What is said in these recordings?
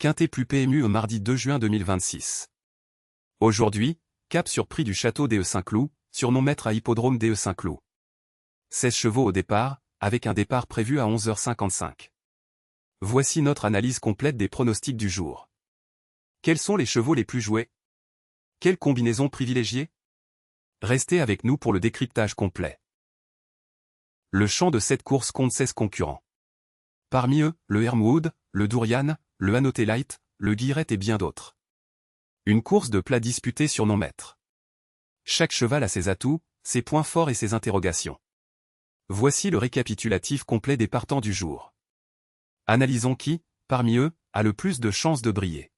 Quintet plus PMU au mardi 2 juin 2026. Aujourd'hui, cap sur prix du château d'E Saint-Cloud, surnom maître à hippodrome d'E Saint-Cloud. 16 chevaux au départ, avec un départ prévu à 11h55. Voici notre analyse complète des pronostics du jour. Quels sont les chevaux les plus joués? Quelle combinaison privilégiée? Restez avec nous pour le décryptage complet. Le champ de cette course compte 16 concurrents. Parmi eux, le Hermwood, le Dourian, le Anoté Light, le Guillerette et bien d'autres. Une course de plat disputée sur non maître. Chaque cheval a ses atouts, ses points forts et ses interrogations. Voici le récapitulatif complet des partants du jour. Analysons qui, parmi eux, a le plus de chances de briller.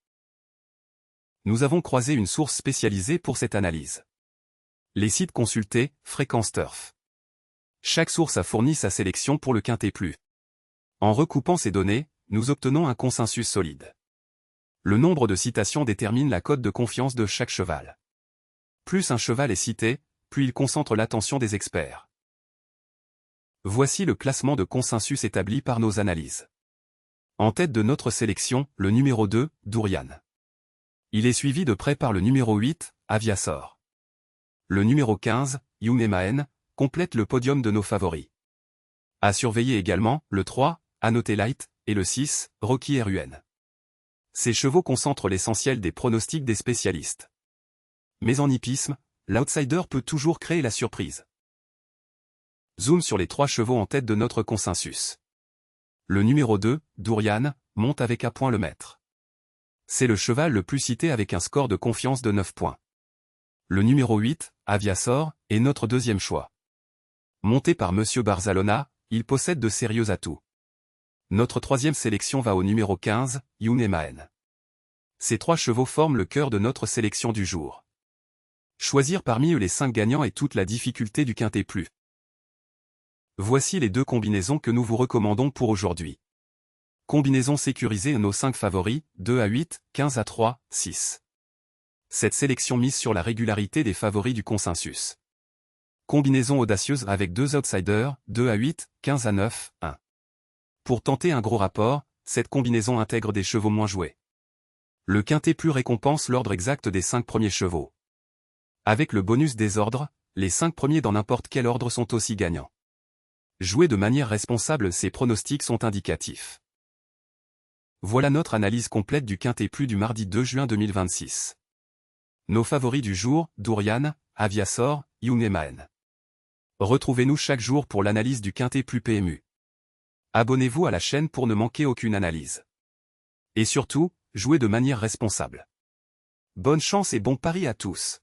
Nous avons croisé une source spécialisée pour cette analyse. Les sites consultés, Fréquence Turf. Chaque source a fourni sa sélection pour le quintet plus. En recoupant ces données, nous obtenons un consensus solide. Le nombre de citations détermine la cote de confiance de chaque cheval. Plus un cheval est cité, plus il concentre l'attention des experts. Voici le classement de consensus établi par nos analyses. En tête de notre sélection, le numéro 2, Dourian. Il est suivi de près par le numéro 8, Aviasor. Le numéro 15, Younemahn, complète le podium de nos favoris. À surveiller également, le 3, Anoté Light, et le 6, Rocky RUN. Ces chevaux concentrent l'essentiel des pronostics des spécialistes. Mais en hippisme, l'outsider peut toujours créer la surprise. Zoom sur les 3 chevaux en tête de notre consensus. Le numéro 2, Dourian, monte avec à point le maître. C'est le cheval le plus cité avec un score de confiance de 9 points. Le numéro 8, Aviasor, est notre deuxième choix. Monté par Monsieur Barzalona, il possède de sérieux atouts. Notre troisième sélection va au numéro 15, Younemahn. Ces 3 chevaux forment le cœur de notre sélection du jour. Choisir parmi eux les 5 gagnants est toute la difficulté du quintet plus. Voici les 2 combinaisons que nous vous recommandons pour aujourd'hui. Combinaison sécurisée nos 5 favoris, 2 à 8, 15 à 3, 6. Cette sélection mise sur la régularité des favoris du consensus. Combinaison audacieuse avec 2 outsiders, 2 à 8, 15 à 9, 1. Pour tenter un gros rapport, cette combinaison intègre des chevaux moins joués. Le quintet plus récompense l'ordre exact des 5 premiers chevaux. Avec le bonus des ordres, les 5 premiers dans n'importe quel ordre sont aussi gagnants. Jouer de manière responsable, ces pronostics sont indicatifs. Voilà notre analyse complète du quintet plus du mardi 2 juin 2026. Nos favoris du jour, Dourian, Aviasor, Younemahn. Retrouvez-nous chaque jour pour l'analyse du quintet plus PMU. Abonnez-vous à la chaîne pour ne manquer aucune analyse. Et surtout, jouez de manière responsable. Bonne chance et bon pari à tous.